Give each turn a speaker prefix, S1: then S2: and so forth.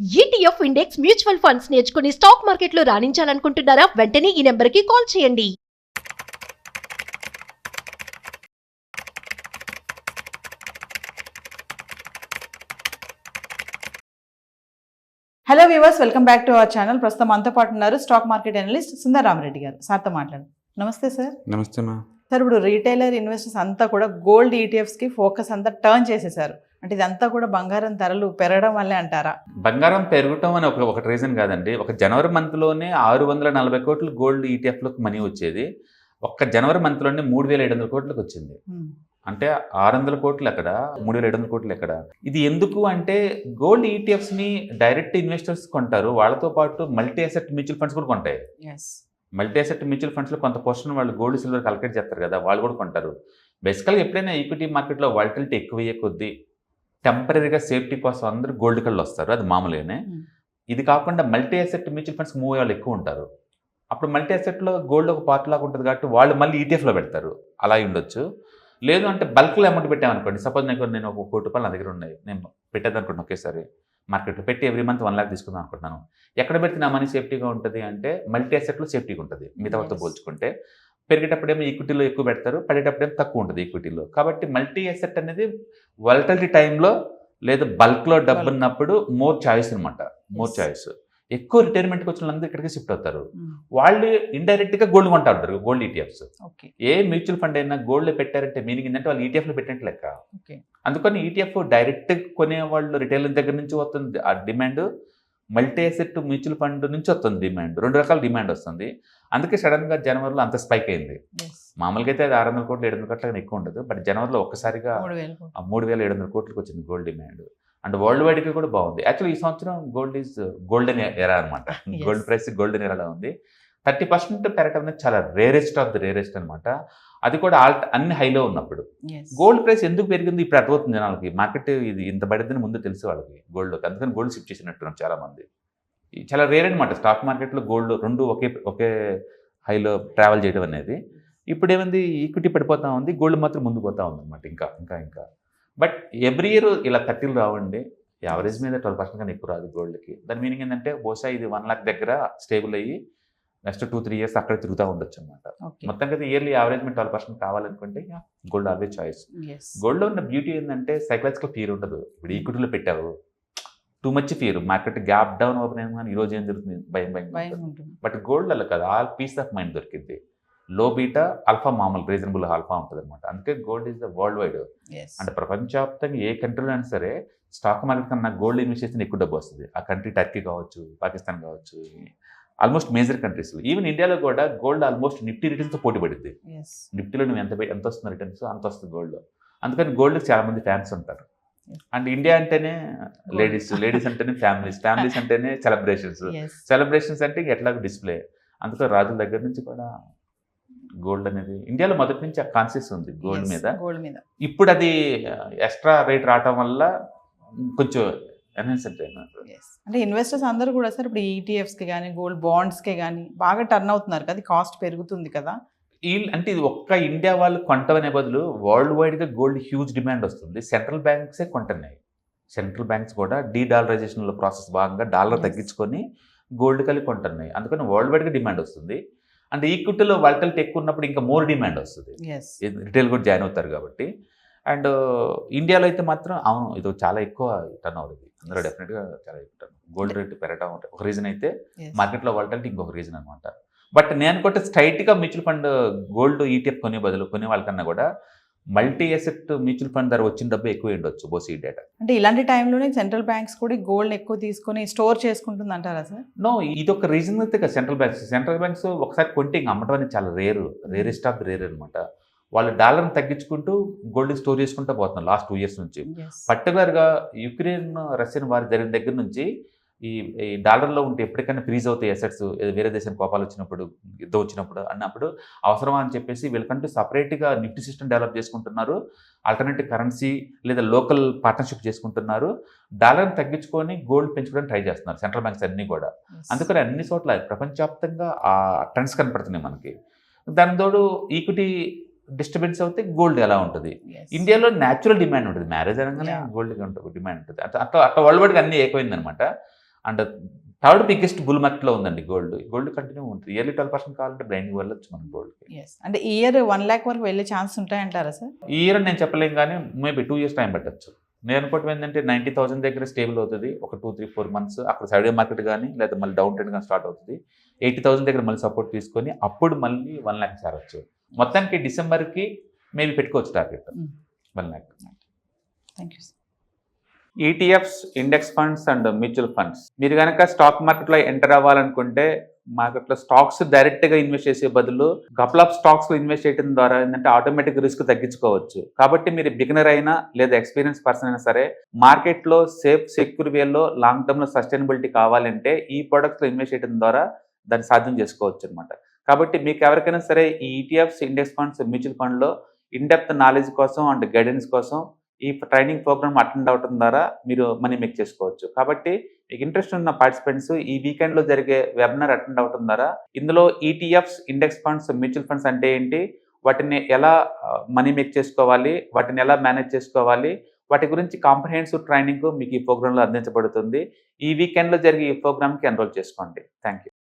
S1: ETF index mutual funds నేర్చుకుని stock మార్కెట్లో రాణించాలనుకుంటున్నారా? వెంటనే ఈ నెంబర్కి కాల్ చేయండి.
S2: Hello viewers, welcome back to our channel. ప్రస్తుతం మనతో పాటు ఉన్నారు stock market analyst Sundar Rama Reddy గారు. సార్తో మాట్లాడు. నమస్తే సార్.
S3: నమస్తే మా
S2: సార్, ఇప్పుడు రీటైలర్ ఇన్వెస్టర్స్ అంతా కూడా గోల్డ్ ఈటీఎఫ్స్కి ఫోకస్ అంతా టర్న్ చేసేసారు. అంటే ఇదంతా కూడా బంగారం ధరలు పెరగడం వల్లే అంటారా?
S3: బంగారం పెరగటం అని ఒకటి రీజన్ కాదండి. ఒక జనవరి మంత్లోనే 640 కోట్లు గోల్డ్ ఈటీఎఫ్లోకి మనీ వచ్చేది. ఒక్క జనవరి మంత్లోనే 3700 కోట్లకు వచ్చింది. అంటే 600 కోట్లు ఎక్కడ, 3700 కోట్లు ఎక్కడ? ఇది ఎందుకు అంటే గోల్డ్ ఈటీఎఫ్స్ని డైరెక్ట్ ఇన్వెస్టర్స్ కొంటారు, వాళ్ళతో పాటు మల్టీ అసెట్ మ్యూచువల్ ఫండ్స్ కూడా కొంటాయి. మల్టీ అసెట్ మ్యూచువల్ ఫండ్స్లో కొంత పోర్షన్ వాళ్ళు గోల్డ్ సిల్వర్ కలెక్ట్ చేస్తారు కదా, వాళ్ళు కూడా కొంటారు. బేసికల్గా ఎప్పుడైనా ఈక్విటీ మార్కెట్లో వాలటిలిటీ ఎక్కువయ్యే కొద్దీ టెంపరీగా సేఫ్టీ కోసం అందరూ గోల్డ్ కళ్ళు వస్తారు, అది మామూలుగానే. ఇది కాకుండా multi asset mutual funds move వాళ్ళు ఎక్కువ ఉంటారు. అప్పుడు మల్టీ అసెట్లో గోల్డ్ ఒక పార్ట్ లాగా ఉంటుంది కాబట్టి వాళ్ళు మళ్ళీ ఈటీఎఫ్లో పెడతారు, అలా ఉండొచ్చు. లేదు అంటే బల్క్లో అమౌంట్ పెట్టామనుకోండి, సపోజ్ నేను ఒక ₹1 కోటి నా దగ్గర ఉన్నాయి, నేను పెట్టేదనుకుంటున్నాను ఒకేసారి మార్కెట్లో పెట్టి ఎవ్రీ మంత్ 1 lakh తీసుకుందాం అనుకుంటున్నాను. ఎక్కడ పెడితే నా మనీ సేఫ్టీగా ఉంటుంది అంటే మల్టీ అసెట్లో సేఫ్టీగా ఉంటుంది మిగతా వాళ్ళతో పోల్చుకుంటే. పెరిగేటప్పుడేమో ఈక్విటీలో ఎక్కువ పెడతారు, పడేటప్పుడేమో తక్కువ ఉంటుంది ఈక్విటీలో. కాబట్టి మల్టీ అసెట్ అనేది వాలటిలిటీ టైంలో లేదా బల్క్లో డబ్బు ఉన్నప్పుడు మోర్ చాయిస్ అనమాట, మోర్ చాయిస్. ఎక్కువ రిటైర్మెంట్కి వచ్చిన వాళ్ళందరూ ఇక్కడికి షిఫ్ట్ అవుతారు. వాళ్ళు ఇండైరెక్ట్గా గోల్డ్ కొంటా ఉంటారు, గోల్డ్ ఈటీఎఫ్స్. ఏ మ్యూచువల్ ఫండ్ అయినా గోల్డ్ పెట్టారంటే మీనింగ్ ఏంటంటే వాళ్ళు ఈటీఎఫ్లో పెట్టినట్టు లెక్క. అందుకని ఈటీఎఫ్ డైరెక్ట్ కొనేవాళ్ళు రిటైలర్ దగ్గర నుంచి వస్తుంది ఆ demand, multi asset mutual fund నుంచి వస్తుంది డిమాండ్. 2 రకాల డిమాండ్ వస్తుంది. అందుకే సడన్గా జనవరిలో అంత స్పైక్ అయింది. మామూలుగా అయితే అది 600 కోట్లు 700 కోట్ల ఎక్కువ ఉండదు, బట్ జనవరిలో ఒక్కసారిగా 3700 కోట్లకు వచ్చింది గోల్డ్ డిమాండ్. అండ్ వరల్డ్ వైడ్గా కూడా బాగుంది. యాక్చువల్లీ ఈ సంవత్సరం గోల్డ్ ఈజ్ గోల్డెన్ ఎరా అనమాట. గోల్డ్ ప్రైస్ గోల్డెన్ ఎరాలో ఉంది. 30% పెరగడం అనేది చాలా రేరెస్ట్ ఆఫ్ ది రేరెస్ట్ అనమాట. అది కూడా అన్ని హైలో ఉన్నప్పుడు. గోల్డ్ ప్రైస్ ఎందుకు పెరిగింది ఇప్పుడు అర్థమవుతుంది జనాలకి. మార్కెట్ ఇది ఇంత పడిందని ముందు తెలుసు వాళ్ళకి గోల్డ్లోకి, అందుకని గోల్డ్ షిఫ్ట్ చేసినట్టున్నాం చాలామంది. చాలా రేర్ అనమాట స్టాక్ మార్కెట్లో గోల్డ్ రెండు ఒకే హైలో ట్రావెల్ చేయడం అనేది. ఇప్పుడు ఏమైంది, ఈక్విటీ పడిపోతూ ఉంది, గోల్డ్ మాత్రం ముందు పోతూ ఉంది అనమాట. ఇంకా బట్ ఎవ్రీ ఇయర్ ఇలా 30 రావండి. యావరేజ్ మీద 12% కన్నా ఎక్కువ రాదు గోల్డ్కి. దాని మీనింగ్ ఏంటంటే బహుశా ఇది 1 lakh దగ్గర స్టేబుల్ అయ్యి నెక్స్ట్ 2-3 years అక్కడే తిరుగుతూ ఉండొచ్చు అనమాట. మొత్తం కదా ఇయర్లీ యావరేజ్ మీద 12% కావాలనుకుంటే గోల్డ్ ఆల్వేస్ చాయిస్. గోల్డ్లో ఉన్న బ్యూటీ ఏంటంటే సైకలాజికల్ ఫియర్ ఉండదు. ఇప్పుడు ఈక్విటీలో పెట్టావు, too much fear, market gap down open అయ్యింది కానీ ఈరోజు ఏం జరుగుతుంది భయం ఉంటుంది. బట్ గోల్డ్ అలా కదా, ఆల్ పీస్ ఆఫ్ మైండ్ దొరికింది. లో బీటా ఆల్ఫా మామూలు రీజనబుల్ ఆల్ఫా ఉంటుంది అనమాట. అందుకే gold is the world wide. అంటే ప్రపంచవ్యాప్తంగా ఏ కంట్రీలో అయినా సరే స్టాక్ మార్కెట్ కన్నా గోల్డ్ ఇన్వెస్ట్ చేస్తే ఎక్కువ డబ్బు వస్తుంది. ఆ కంట్రీ టర్కీ కావచ్చు, పాకిస్తాన్ కావచ్చు, ఆల్మోస్ట్ మేజర్ కంట్రీస్. ఈవెన్ ఇండియాలో కూడా గోల్డ్ ఆల్మోస్ట్ నిఫ్టీ రిటర్న్స్తో పోటీ పడుద్ది. నిఫ్టీలో నువ్వు ఎంత వస్తుంది రిటర్న్స్ అంత వస్తుంది గోల్డ్. అందుకని గోల్డ్కి చాలా మంది ఫ్యాన్స్ ఉంటారు. అండ్ ఇండియా అంటేనే లేడీస్ అంటేనే ఫ్యామిలీస్ అంటేనే సెలబ్రేషన్స్ అంటే ఎట్లా డిస్ప్లే. అందుకని రాజుల దగ్గర నుంచి కూడా గోల్డ్ అనేది ఇండియాలో మొదటి నుంచి ఆ కాన్షియస్ ఉంది గోల్డ్ మీద. ఇప్పుడు అది ఎక్స్ట్రా రేట్ రావటం వల్ల కొంచెం
S2: అంటే ఇన్వెస్టర్స్ అందరూ కూడా సార్ ఇప్పుడు ఈటీఎఫ్స్కి కానీ గోల్డ్ బాండ్స్కే కానీ బాగా టర్న్ అవుతున్నారు కదా, కాస్ట్ పెరుగుతుంది కదా.
S3: అంటే ఇది ఒక్క ఇండియా వాళ్ళు కొంటమనే బదులు వరల్డ్ వైడ్గా గోల్డ్ హ్యూజ్ డిమాండ్ వస్తుంది. సెంట్రల్ బ్యాంక్సే కొంటున్నాయి. సెంట్రల్ బ్యాంక్స్ కూడా డీడాలరైజేషన్లో ప్రాసెస్ భాగంగా డాలర్ తగ్గించుకొని గోల్డ్ కలిగి కొంటున్నాయి. అందుకని వరల్డ్ వైడ్గా డిమాండ్ వస్తుంది. అండ్ ఈక్విటీలో వాలటిలిటీ ఎక్కువ ఉన్నప్పుడు ఇంకా మోర్ డిమాండ్ వస్తుంది, రిటైల్ కూడా జాయిన్ అవుతారు కాబట్టి. అండ్ ఇండియాలో అయితే మాత్రం అవును ఇది చాలా ఎక్కువ టర్న్ అవుతుంది. అందులో డెఫినెట్గా చాలా ఎక్కువ టర్న్. గోల్డ్ రేట్ పెరగడం ఒక రీజన్ అయితే మార్కెట్లో వాలటిలిటీ ఇంకొక రీజన్ అనమాట. బట్ నేను అనుకుంటే స్ట్రైట్గా మ్యూచువల్ ఫండ్ గోల్డ్ ఈటీఎఫ్ కొనే వాళ్ళకన్నా కూడా మల్టీ అసెట్ మ్యూచువల్ ఫండ్ ధర వచ్చిన డబ్బు ఎక్కువ ఉండొచ్చు బోస్ ఈ డేటా.
S2: అంటే ఇలాంటి టైంలోనే సెంట్రల్ బ్యాంక్స్ కూడా గోల్డ్ ఎక్కువ తీసుకొని స్టోర్ చేసుకుంటుంది అంటారా సార్?
S3: నో, ఇది ఒక రీజన్ అయితే కదా. సెంట్రల్ బ్యాంక్స్ ఒకసారి కొంటే ఇంక అమ్మటం అనేది చాలా రేరెస్ట్ ఆఫ్ రేర్ అనమాట. వాళ్ళు డాలర్ని తగ్గించుకుంటూ గోల్డ్ స్టోర్ చేసుకుంటూ పోతున్నారు లాస్ట్ 2 years నుంచి. పర్టికులర్గా యుక్రెయిన్ రష్యన్ వారి జరిగిన దగ్గర నుంచి ఈ డాలర్లో ఉంటే ఎప్పటికైనా ఫ్రీజ్ అవుతాయి అసెట్స్, వేరే దేశం కోపాలు వచ్చినప్పుడు, యుద్ధం వచ్చినప్పుడు అన్నప్పుడు అవసరమా అని చెప్పేసి వీళ్ళకంటూ సపరేట్గా నిఫ్టీ సిస్టమ్ డెవలప్ చేసుకుంటున్నారు. ఆల్టర్నేటివ్ కరెన్సీ లేదా లోకల్ పార్ట్నర్షిప్ చేసుకుంటున్నారు. డాలర్ని తగ్గించుకొని గోల్డ్ పెంచుకోవడానికి ట్రై చేస్తున్నారు సెంట్రల్ బ్యాంక్స్ అన్నీ కూడా. అందుకని అన్ని చోట్ల ప్రపంచవ్యాప్తంగా ఆ ట్రెండ్స్ కనపడుతున్నాయి మనకి. దాని తోడు ఈక్విటీ డిస్టర్బెన్స్ అవుతే గోల్డ్ ఎలా ఉంటుంది. ఇండియాలో న్యాచురల్ డిమాండ్ ఉంటుంది, మ్యారేజ్ అనగానే గోల్డ్కి ఉంటుంది డిమాండ్ ఉంటుంది. అట్లా వరల్డ్ వైడ్గా అన్నీ ఎక్కువైంది అనమాట. అండ్ థర్డ్ బిగ్గెస్ట్ బుల్ మార్కెట్లో ఉందండి గోల్డ్ కంటిన్యూ ఉంటుంది. ఇయర్లీ 12% కావాలంటే బ్లైండ్గా వెళ్ళొచ్చు మనం గోల్డ్కి.
S2: ఎస్ అంటే ఇయర్ 1 lakh వరకు వెళ్ళే ఛాన్స్ ఉంటాయంటారా సార్?
S3: ఈ ఇయర్ నేను చెప్పలేం కానీ మేబీ 2 years టైం పట్టచ్చు. నేను అనుకోవటం ఏంటంటే 90,000 దగ్గర స్టేబుల్ అవుతుంది ఒక 2-3-4 months. అక్కడ సైడ్ మార్కెట్ కానీ లేదా మళ్ళీ డౌన్ ట్రెండ్ కానీ స్టార్ట్ అవుతుంది. 80,000 దగ్గర మళ్ళీ సపోర్ట్ తీసుకొని అప్పుడు మళ్ళీ 1 lakh చేరవచ్చు. మొత్తానికి డిసెంబర్కి మేబీ పెట్టుకోవచ్చు target 1 lakh.
S2: Thank you sir.
S3: ETFs, index funds and mutual funds. మీరు కనుక స్టాక్ మార్కెట్లో ఎంటర్ అవ్వాలనుకుంటే మార్కెట్లో స్టాక్స్ డైరెక్ట్గా ఇన్వెస్ట్ చేసే బదులు కపుల్ ఆఫ్ స్టాక్స్లో ఇన్వెస్ట్ చేయడం ద్వారా ఏంటంటే ఆటోమేటిక్ రిస్క్ తగ్గించుకోవచ్చు. కాబట్టి మీరు బిగినర్ అయినా లేదా ఎక్స్పీరియన్స్ పర్సన్ అయినా సరే మార్కెట్లో సేఫ్ సెక్యూర్ వేలో లాంగ్ టర్మ్లో సస్టైనబిలిటీ కావాలంటే ఈ ప్రొడక్ట్స్లో ఇన్వెస్ట్ చేయడం ద్వారా దాన్ని సాధ్యం చేసుకోవచ్చు అనమాట. కాబట్టి మీకు ఎవరికైనా సరే ఈ ఈటీఎఫ్స్, ఇండెక్స్ ఫండ్స్, మ్యూచువల్ ఫండ్లో ఇన్డెప్త్ నాలెడ్జ్ కోసం అండ్ గైడెన్స్ కోసం ఈ ట్రైనింగ్ ప్రోగ్రామ్ అటెండ్ అవడం ద్వారా మీరు మనీ మేక్ చేసుకోవచ్చు. కాబట్టి మీకు ఇంట్రెస్ట్ ఉన్న పార్టిసిపెంట్స్ ఈ వీకెండ్లో జరిగే వెబినార్ అటెండ్ అవడం ద్వారా ఇందులో ETFs, index funds, mutual funds అంటే ఏంటి, వాటిని ఎలా మనీ మేక్ చేసుకోవాలి, వాటిని ఎలా మేనేజ్ చేసుకోవాలి, వాటి గురించి కాంప్రహెన్సివ్ ట్రైనింగ్ మీకు ఈ ప్రోగ్రాంలో అందించబడుతుంది. ఈ వీకెండ్లో జరిగే ఈ ప్రోగ్రామ్కి ఎన్రోల్ చేసుకోండి. Thank you.